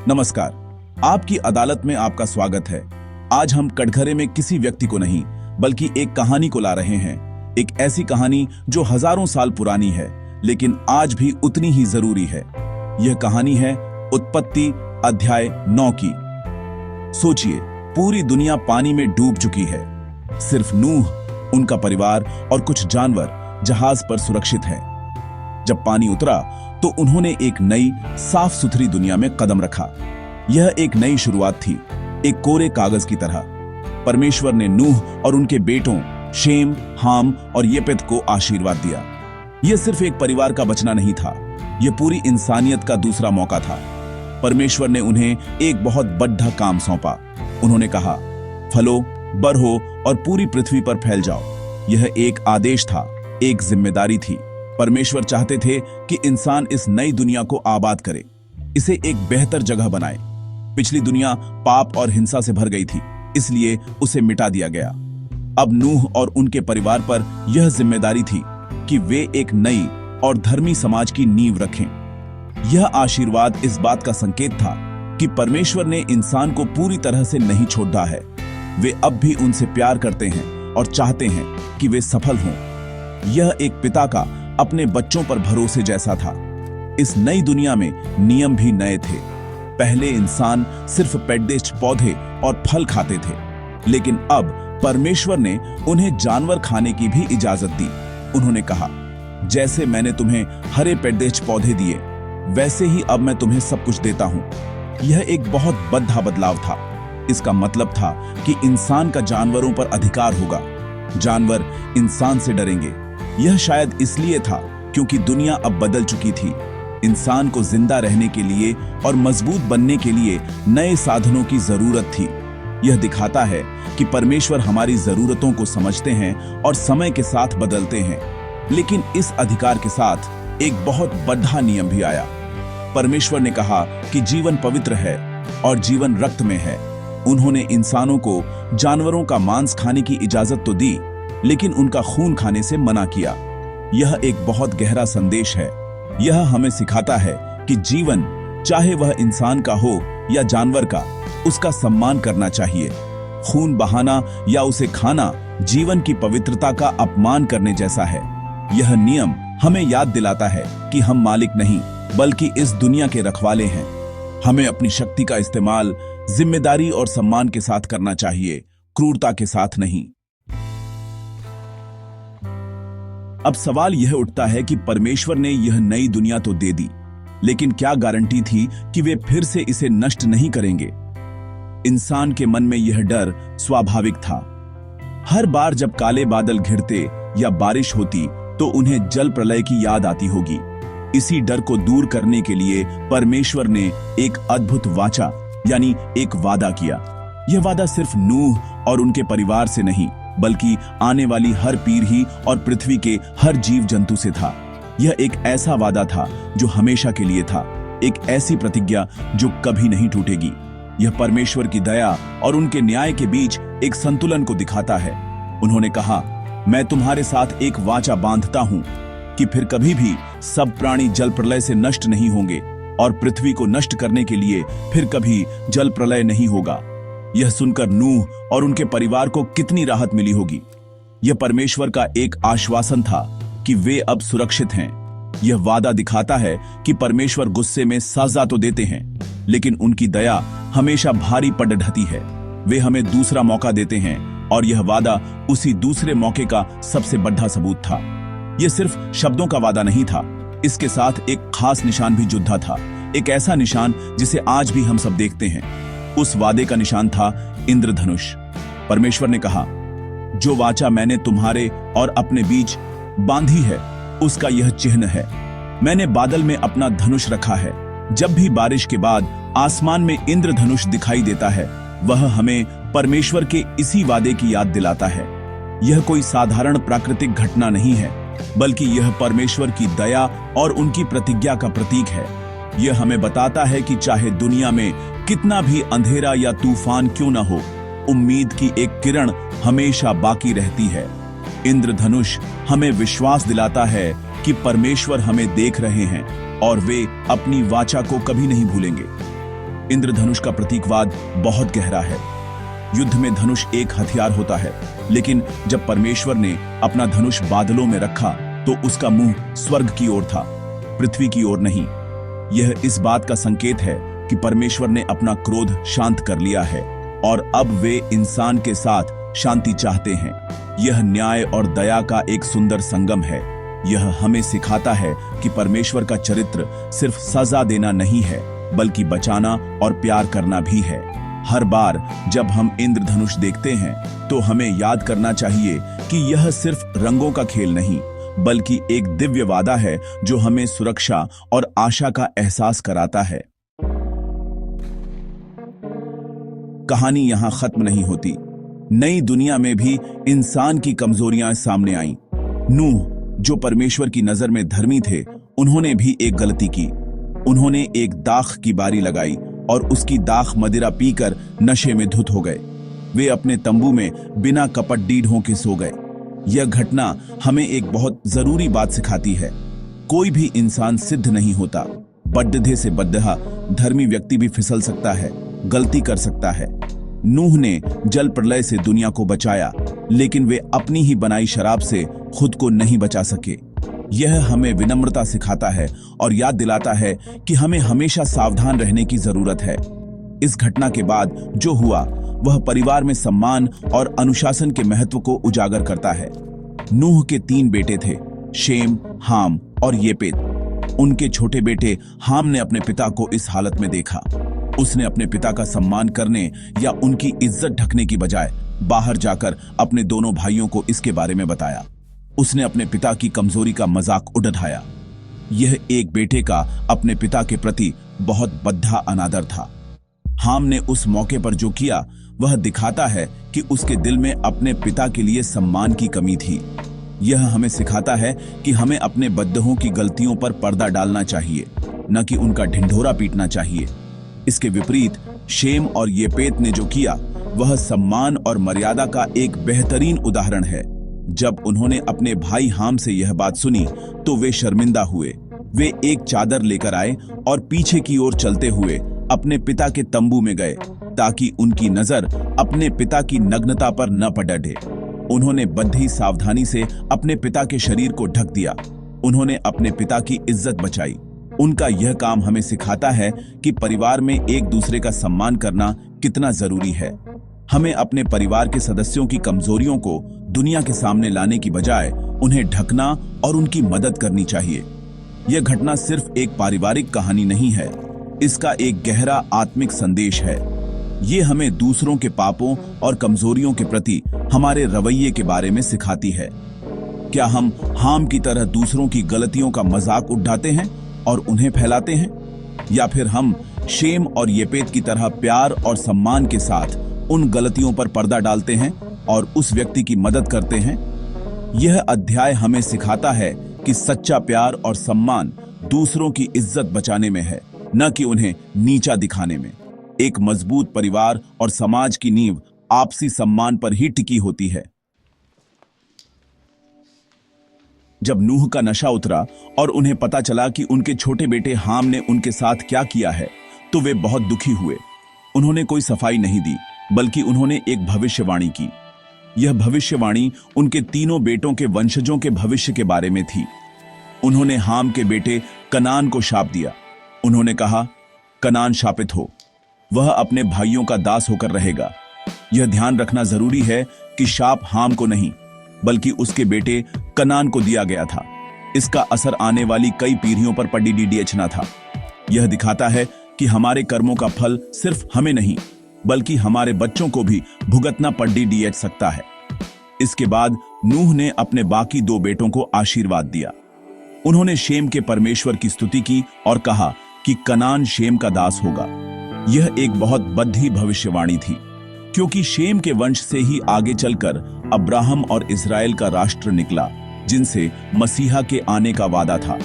नमस्कार। आपकी अदालत में आपका स्वागत है। आज हम कटघरे में किसी व्यक्ति को नहीं बल्कि एक कहानी को ला रहे हैं। एक ऐसी कहानी जो हजारों साल पुरानी है लेकिन आज भी उतनी ही जरूरी है। यह कहानी है उत्पत्ति अध्याय 9 की। सोचिए, पूरी दुनिया पानी में डूब चुकी है। सिर्फ नूह, उनका परिवार और कुछ जानवर जहाज पर सुरक्षित हैं। जब पानी उतरा तो उन्होंने एक नई साफ सुथरी दुनिया में कदम रखा। यह एक नई शुरुआत थी, एक कोरे कागज की तरह। परमेश्वर ने नूह और उनके बेटों शेम, हाम और येपेत को आशीर्वाद दिया। यह सिर्फ एक परिवार का बचना नहीं था, यह पूरी इंसानियत का दूसरा मौका था। परमेश्वर ने उन्हें एक बहुत बड़ा काम सौंपा। उन्होंने कहा, फलो, बढ़ो और पूरी पृथ्वी पर फैल जाओ। यह एक आदेश था, एक जिम्मेदारी थी। परमेश्वर चाहते थे कि इंसान इस नई दुनिया को आबाद करे, इसे एक बेहतर जगह बनाए। पिछली दुनिया पाप और हिंसा से भर गई थी, इसलिए उसे मिटा दिया गया। अब नूह और उनके परिवार पर यह जिम्मेदारी थी कि वे एक नई और धर्मी समाज की नींव रखें। यह आशीर्वाद इस बात का संकेत था कि परमेश्वर ने इंसान को पूरी तरह से नहीं छोड़ा है। वे अब भी उनसे प्यार करते हैं और चाहते हैं कि वे सफल हों। यह एक पिता का अपने बच्चों पर भरोसे जैसा था। इस नई दुनिया में नियम भी नए थे। पहले इंसान सिर्फ पैदाइश पौधे और फल खाते थे, लेकिन अब परमेश्वर ने उन्हें जानवर खाने की भी इजाजत दी। उन्होंने कहा, जैसे मैंने तुम्हें हरे पैदाइश पौधे दिए, वैसे ही अब मैं तुम्हें सब कुछ देता हूं। यह एक बहुत बड़ा बदलाव था। इसका मतलब था कि इंसान का जानवरों पर अधिकार होगा। जानवर इंसान से डरेंगे। यह शायद इसलिए था क्योंकि दुनिया अब बदल चुकी थी। इंसान को जिंदा रहने के लिए और मजबूत बनने के लिए नए साधनों की जरूरत थी। यह दिखाता है कि परमेश्वर हमारी जरूरतों को समझते हैं और समय के साथ बदलते हैं। लेकिन इस अधिकार के साथ एक बहुत बड़ा नियम भी आया। परमेश्वर ने कहा कि जीवन पवित्र है और जीवन रक्त में है। उन्होंने इंसानों को जानवरों का मांस खाने की इजाजत तो दी, लेकिन उनका खून खाने से मना किया। यह एक बहुत गहरा संदेश है। यह हमें सिखाता है कि जीवन, चाहे वह इंसान का हो या जानवर का, उसका सम्मान करना चाहिए। खून बहाना या उसे खाना जीवन की पवित्रता का अपमान करने जैसा है। यह नियम हमें याद दिलाता है कि हम मालिक नहीं बल्कि इस दुनिया के रखवाले हैं। हमें अपनी शक्ति का इस्तेमाल जिम्मेदारी और सम्मान के साथ करना चाहिए, क्रूरता के साथ नहीं। अब सवाल यह उठता है कि परमेश्वर ने यह नई दुनिया तो दे दी, लेकिन क्या गारंटी थी कि वे फिर से इसे नष्ट नहीं करेंगे? इंसान के मन में यह डर स्वाभाविक था। हर बार जब काले बादल घिरते या बारिश होती तो उन्हें जल प्रलय की याद आती होगी। इसी डर को दूर करने के लिए परमेश्वर ने एक अद्भुत वाचा यानी एक वादा किया। यह वादा सिर्फ नूह और उनके परिवार से नहीं बल्कि आने वाली हर पीढ़ी और पृथ्वी के हर जीव जंतु से था। यह एक ऐसा वादा था जो हमेशा के लिए था, एक ऐसी प्रतिज्ञा जो कभी नहीं टूटेगी। यह परमेश्वर की दया और उनके न्याय के बीच एक संतुलन को दिखाता है। उन्होंने कहा, मैं तुम्हारे साथ एक वाचा बांधता हूं कि फिर कभी भी सब प्राणी जल प्रलय से नष्ट नहीं होंगे और पृथ्वी को नष्ट करने के लिए फिर कभी जल प्रलय नहीं होगा। यह सुनकर नूह और उनके परिवार को कितनी राहत मिली होगी। यह परमेश्वर का एक आश्वासन था कि वे अब सुरक्षित हैं। यह वादा दिखाता है कि परमेश्वर गुस्से में सजा तो देते हैं, लेकिन उनकी दया हमेशा भारी पड़ ढहती है। वे हमें दूसरा मौका देते हैं और यह वादा उसी दूसरे मौके का सबसे बड़ा सबूत था। यह सिर्फ शब्दों का वादा नहीं था, इसके साथ एक खास निशान भी जुड़ा था, एक ऐसा निशान जिसे आज भी हम सब देखते हैं। उस वादे का निशान था इंद्रधनुष। परमेश्वर ने कहा, जो वाचा मैंने तुम्हारे और अपने बीच बांधी है उसका यह चिन्ह है। मैंने बादल में अपना धनुष रखा है। जब भी बारिश के बाद आसमान में इंद्रधनुष दिखाई देता है, वह हमें परमेश्वर के इसी वादे की याद दिलाता है। यह कोई साधारण प्राकृतिक घटना नहीं है, बल्कि यह परमेश्वर की दया और उनकी प्रतिज्ञा का प्रतीक है। यह हमें बताता है कि चाहे दुनिया में कितना भी अंधेरा या तूफान क्यों न हो, उम्मीद की एक किरण हमेशा बाकी रहती है। इंद्रधनुष हमें विश्वास दिलाता है कि परमेश्वर हमें देख रहे हैं और वे अपनी वाचा को कभी नहीं भूलेंगे। इंद्रधनुष का प्रतीकवाद बहुत गहरा है। युद्ध में धनुष एक हथियार होता है, लेकिन जब परमेश्वर ने अपना धनुष बादलों में रखा तो उसका मुंह स्वर्ग की ओर था, पृथ्वी की ओर नहीं। यह इस बात का संकेत है कि परमेश्वर ने अपना क्रोध शांत कर लिया है और अब वे इंसान के साथ शांति चाहते हैं। यह न्याय और दया का एक सुंदर संगम है। यह हमें सिखाता है कि परमेश्वर का चरित्र सिर्फ सजा देना नहीं है, बल्कि बचाना और प्यार करना भी है। हर बार जब हम इंद्रधनुष देखते हैं तो हमें याद करना चाहिए कि यह सिर्फ रंगों का खेल नहीं, बल्कि एक दिव्य वादा है जो हमें सुरक्षा और आशा का एहसास कराता है। कहानी यहां खत्म नहीं होती। नई दुनिया में भी इंसान की कमजोरियां सामने आईं। नूह, जो परमेश्वर की नजर में धर्मी थे, उन्होंने भी एक गलती की। उन्होंने एक दाख की बारी लगाई और उसकी दाख मदिरा पीकर नशे में धुत हो गए। वे अपने तंबू में बिना कपट डीढ़ होके सो गए। यह घटना हमें एक बहुत जरूरी बात सिखाती है। कोई भी इंसान सिद्ध नहीं होता। बड्ढे से बड्ढा धर्मी व्यक्ति भी फिसल सकता है, गलती कर सकता है। नूह ने जल प्रलय से दुनिया को बचाया, लेकिन वे अपनी ही बनाई शराब से खुद को नहीं बचा सके। यह हमें विनम्रता सिखाता है और याद दिलाता है कि हमें हमेशा सावधान रहने की जरूरत है। इस घटना के बाद जो हुआ वह परिवार में सम्मान और अनुशासन के महत्व को उजागर करता है। नूह के 3 बेटे थे, शेम, हाम और येपेत। उनके छोटे बेटे हाम ने अपने पिता को इस हालत में देखा। उसने अपने पिता का सम्मान करने या उनकी इज्जत ढकने की बजाय बाहर जाकर अपने दोनों भाइयों को इसके बारे में बताया। उसने अपने पिता की कमजोरी का मजाक उड़ाया। यह एक बेटे का अपने पिता के प्रति बहुत बद्धा अनादर था। हाम ने उस मौके पर जो किया वह दिखाता है कि उसके दिल में अपने पिता के लिए सम्मान की कमी थी। यह हमें सिखाता है कि हमें अपने बद्दहों की गलतियों पर पर्दा डालना चाहिए, न कि उनका ढिंढोरा पीटना चाहिए। इसके विपरीत शेम और येपेत ने जो किया वह सम्मान और मर्यादा का एक बेहतरीन उदाहरण है। जब उन्होंने अपने भाई हाम से यह बात सुनी तो वे शर्मिंदा हुए। वे एक चादर लेकर आए और पीछे की ओर चलते हुए अपने पिता के तंबू में गए ताकि उनकी नजर अपने पिता की नग्नता पर न पड़े। उन्होंने बड़ी सावधानी से अपने पिता के शरीर को ढक दिया। उन्होंने अपने पिता की इज्जत बचाई। उनका यह काम हमें सिखाता है कि परिवार में एक दूसरे का सम्मान करना कितना जरूरी है। हमें अपने परिवार के सदस्यों की कमजोरियों को दुनिया के सामने लाने की बजाय उन्हें ढकना और उनकी मदद करनी चाहिए। यह घटना सिर्फ एक पारिवारिक कहानी नहीं है, इसका एक गहरा आत्मिक संदेश है। ये हमें दूसरों के पापों और कमजोरियों के प्रति हमारे रवैये के बारे में सिखाती है। क्या हम हाम की तरह दूसरों की गलतियों का मजाक उड़ाते हैं और उन्हें फैलाते हैं, या फिर हम शेम और येपेत की तरह प्यार और सम्मान के साथ उन गलतियों पर पर्दा डालते हैं और उस व्यक्ति की मदद करते हैं? यह अध्याय हमें सिखाता है कि सच्चा प्यार और सम्मान दूसरों की इज्जत बचाने में है, न कि उन्हें नीचा दिखाने में। एक मजबूत परिवार और समाज की नींव आपसी सम्मान पर ही टिकी होती है। जब नूह का नशा उतरा और उन्हें पता चला कि उनके छोटे बेटे हाम ने उनके साथ क्या किया है, तो वे बहुत दुखी हुए। उन्होंने कोई सफाई नहीं दी, बल्कि उन्होंने एक भविष्यवाणी की। यह भविष्यवाणी उनके 3 बेटों के वंशजों के भविष्य के बारे में थी। उन्होंने हाम के बेटे कनान को शाप दिया। उन्होंने कहा, कनान शापित हो, वह अपने भाइयों का दास होकर रहेगा। यह ध्यान रखना जरूरी है कि शाप हाम को नहीं, बल्कि उसके बेटे कनान को दिया गया था। इसका असर आने वाली कई पीढ़ियों पर पड़ना था। यह दिखाता है कि हमारे कर्मों का फल सिर्फ हमें नहीं, बल्कि हमारे बच्चों को भी भुगतना पड़ सकता है। इसके बाद नूह ने अपने बाकी 2 बेटों को आशीर्वाद दिया। उन्होंने शेम के परमेश्वर की स्तुति की और कहा कि कनान शेम का दास होगा। यह एक बहुत बड़ी भविष्यवाणी थी, क्योंकि शेम के वंश से ही आगे चलकर अब्राहम और इस्राएल का राष्ट्र निकला, जिनसे मसीहा के आने का वादा था।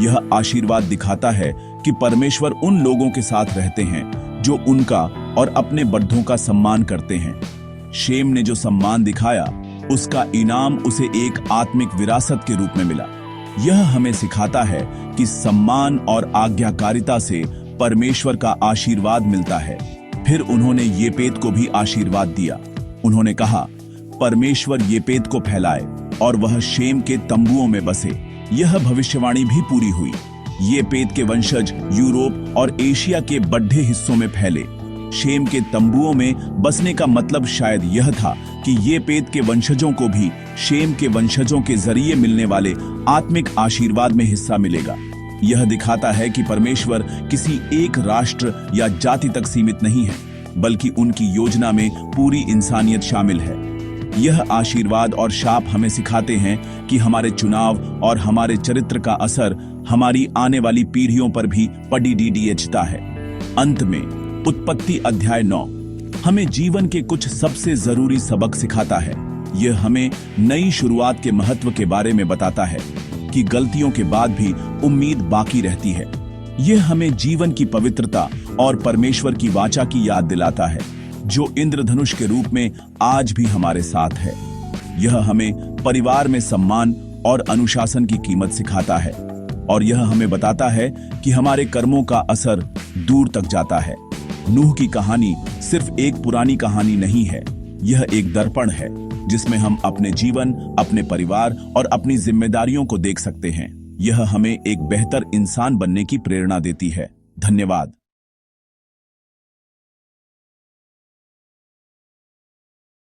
यह आशीर्वाद दिखाता है कि परमेश्वर उन लोगों के साथ रहते हैं जो उनका और अपने बड़ों का सम्मान करते हैं। शेम ने जो सम्मान दिखाया, उसका इनाम उसे एक आत्मिक विरासत के रूप में मिला। यह हमें सिखाता है कि सम्मान और आज्ञाकारिता से परमेश्वर का आशीर्वाद मिलता है। फिर उन्होंने येपेत को भी आशीर्वाद दिया। उन्होंने कहा, परमेश्वर येपेत को फैलाए और वह शेम के तंबुओं में बसे। यह भविष्यवाणी भी पूरी हुई। येपेत के वंशज यूरोप और एशिया के बड़े हिस्सों में फैले। शेम के तंबुओं में बसने का मतलब शायद यह था कि येपेत के वंशजों को भी शेम के वंशजों के जरिए मिलने वाले आत्मिक आशीर्वाद में हिस्सा मिलेगा। यह दिखाता है कि परमेश्वर किसी एक राष्ट्र या जाति तक सीमित नहीं है, बल्कि उनकी योजना में पूरी इंसानियत शामिल है। यह आशीर्वाद और शाप हमें सिखाते हैं कि हमारे चुनाव और हमारे चरित्र का असर हमारी आने वाली पीढ़ियों पर भी पड़ता है। अंत में उत्पत्ति अध्याय 9 हमें जीवन के कुछ सबसे जरूरी सबक सिखाता है। यह हमें नई शुरुआत के महत्व के बारे में बताता है कि गलतियों के बाद भी उम्मीद बाकी रहती है। यह हमें जीवन की पवित्रता और परमेश्वर की वाचा की याद दिलाता है, जो इंद्रधनुष के रूप में आज भी हमारे साथ है। यह हमें परिवार में सम्मान और अनुशासन की कीमत सिखाता है, और यह हमें बताता है कि हमारे कर्मों का असर दूर तक जाता है। नूह की कहानी सिर्फ एक पुरानी कहानी नहीं है, यह एक दर्पण है जिसमें हम अपने जीवन, अपने परिवार और अपनी जिम्मेदारियों को देख सकते हैं। यह हमें एक बेहतर इंसान बनने की प्रेरणा देती है। धन्यवाद।